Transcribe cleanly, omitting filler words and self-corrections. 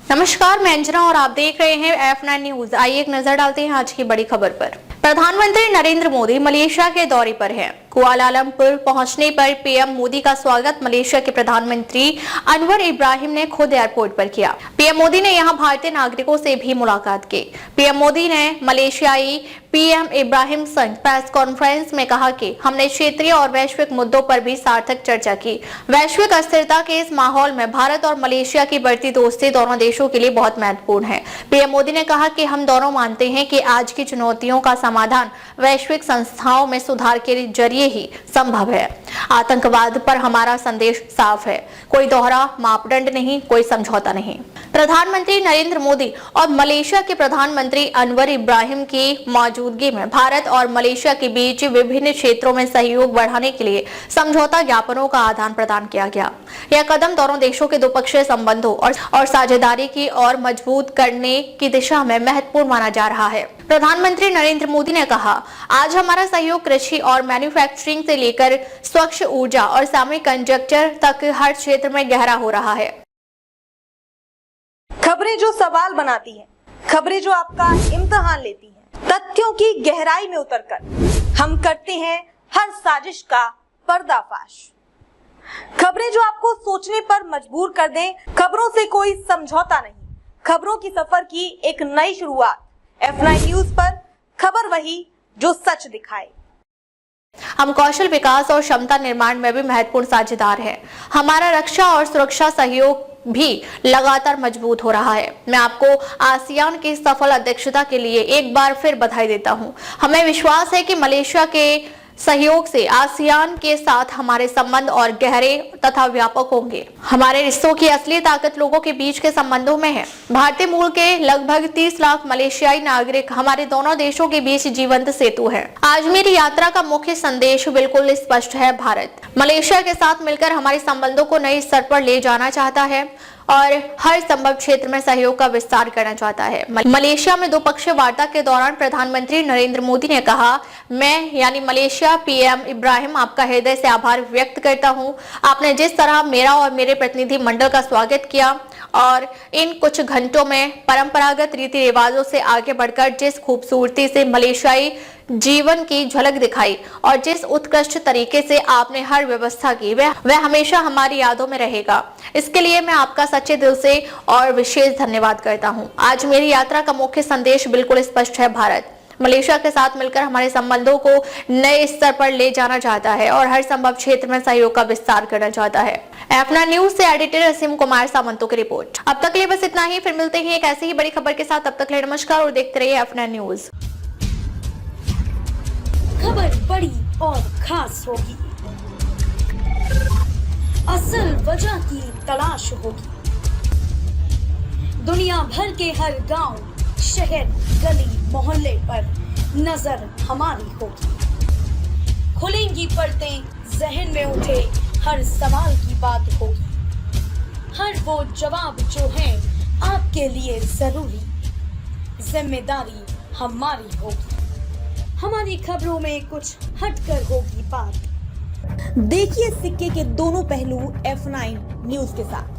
नमस्कार, मैं अंजना और आप देख रहे हैं F9 न्यूज। आइए एक नजर डालते हैं आज की बड़ी खबर पर। प्रधानमंत्री नरेंद्र मोदी मलेशिया के दौरे पर हैं। कुआलालंपुर पहुंचने पर पीएम मोदी का स्वागत मलेशिया के प्रधानमंत्री अनवर इब्राहिम ने खुद एयरपोर्ट पर किया। पीएम मोदी ने यहां भारतीय नागरिकों से भी मुलाकात की। पीएम मोदी ने मलेशियाई पीएम इब्राहिम संग प्रेस कॉन्फ्रेंस में कहा कि हमने क्षेत्रीय और वैश्विक मुद्दों पर भी सार्थक चर्चा की। वैश्विक अस्थिरता के इस माहौल में भारत और मलेशिया की बढ़ती दोस्ती दोनों देशों के लिए बहुत महत्वपूर्ण है। पीएम मोदी ने कहा कि हम दोनों मानते हैं कि आज की चुनौतियों का समाधान वैश्विक संस्थाओं में सुधार के जरिए ही संभव है। आतंकवाद पर हमारा संदेश साफ है, कोई दोहरा मापदंड नहीं, कोई समझौता नहीं। प्रधानमंत्री नरेंद्र मोदी और मलेशिया के प्रधानमंत्री अनवर इब्राहिम की मौजूदगी में भारत और मलेशिया के बीच विभिन्न क्षेत्रों में सहयोग बढ़ाने के लिए समझौता ज्ञापनों का आदान प्रदान किया गया। यह कदम दोनों देशों के द्विपक्षीय संबंधों और साझेदारी की और मजबूत करने की दिशा में महत्वपूर्ण माना जा रहा है। प्रधानमंत्री नरेंद्र मोदी ने कहा, आज हमारा सहयोग कृषि और मैन्युफैक्चरिंग से लेकर स्वच्छ ऊर्जा और सेमीकंडक्टर तक हर क्षेत्र में गहरा हो रहा है। खबरें जो सवाल बनाती हैं, खबरें जो आपका इम्तिहान लेती हैं, तथ्यों की गहराई में उतरकर हम करते हैं हर साजिश का पर्दाफाश। खबरें जो आपको सोचने पर मजबूर कर दें, खबरों से कोई समझौता नहीं, खबरों की सफर की एक नई शुरुआत। F9 न्यूज पर खबर वही जो सच दिखाए। हम कौशल विकास और क्षमता निर्माण में भी महत्वपूर्ण साझेदार हैं। हमारा रक्षा और सुरक्षा सहयोग भी लगातार मजबूत हो रहा है। मैं आपको आसियान की सफल अध्यक्षता के लिए एक बार फिर बधाई देता हूं। हमें विश्वास है कि मलेशिया के सहयोग से आसियान के साथ हमारे संबंध और गहरे तथा व्यापक होंगे। हमारे रिश्तों की असली ताकत लोगों के बीच के संबंधों में है। भारतीय मूल के लगभग 30 लाख मलेशियाई नागरिक हमारे दोनों देशों के बीच जीवंत सेतु है। आज मेरी यात्रा का मुख्य संदेश बिल्कुल स्पष्ट है। भारत मलेशिया के साथ मिलकर हमारे संबंधों को नए स्तर पर ले जाना चाहता है और हर संभव क्षेत्र में सहयोग का विस्तार करना चाहता है। मलेशिया में द्विपक्षीय वार्ता के दौरान प्रधानमंत्री नरेंद्र मोदी ने कहा, मैं यानी मलेशिया पीएम इब्राहिम आपका हृदय से आभार व्यक्त करता हूं। आपने जिस तरह मेरा और मेरे प्रतिनिधि मंडल का स्वागत किया और इन कुछ घंटों में परंपरागत रीति रिवाजों से आगे बढ़कर जिस खूबसूरती से मलेशियाई जीवन की झलक दिखाई और जिस उत्कृष्ट तरीके से आपने हर व्यवस्था की, वह हमेशा हमारी यादों में रहेगा। इसके लिए मैं आपका सच्चे दिल से और विशेष धन्यवाद करता हूं। आज मेरी यात्रा का मुख्य संदेश बिल्कुल स्पष्ट है। भारत मलेशिया के साथ मिलकर हमारे संबंधों को नए स्तर पर ले जाना चाहता है और हर संभव क्षेत्र में सहयोग का विस्तार करना चाहता है। F9 न्यूज से एडिटर असीम कुमार सामंतों की रिपोर्ट। अब तक के लिए बस इतना ही। फिर मिलते हैं एक ऐसी ही बड़ी खबर के साथ। तब तक के लिए नमस्कार और देखते रहिए F9 न्यूज। खबर बड़ी और खास होगी, असल वजह की तलाश होगी, दुनिया भर के हर गांव, शहर, गली, मोहल्ले पर नजर हमारी होगी। खुलेंगी पर्दें, जहन में उठे हर सवाल की बात होगी। हर वो जवाब जो है आपके लिए जरूरी, जिम्मेदारी हमारी होगी। हमारी खबरों में कुछ हटकर होगी बात। देखिए सिक्के के दोनों पहलू F9 न्यूज के साथ।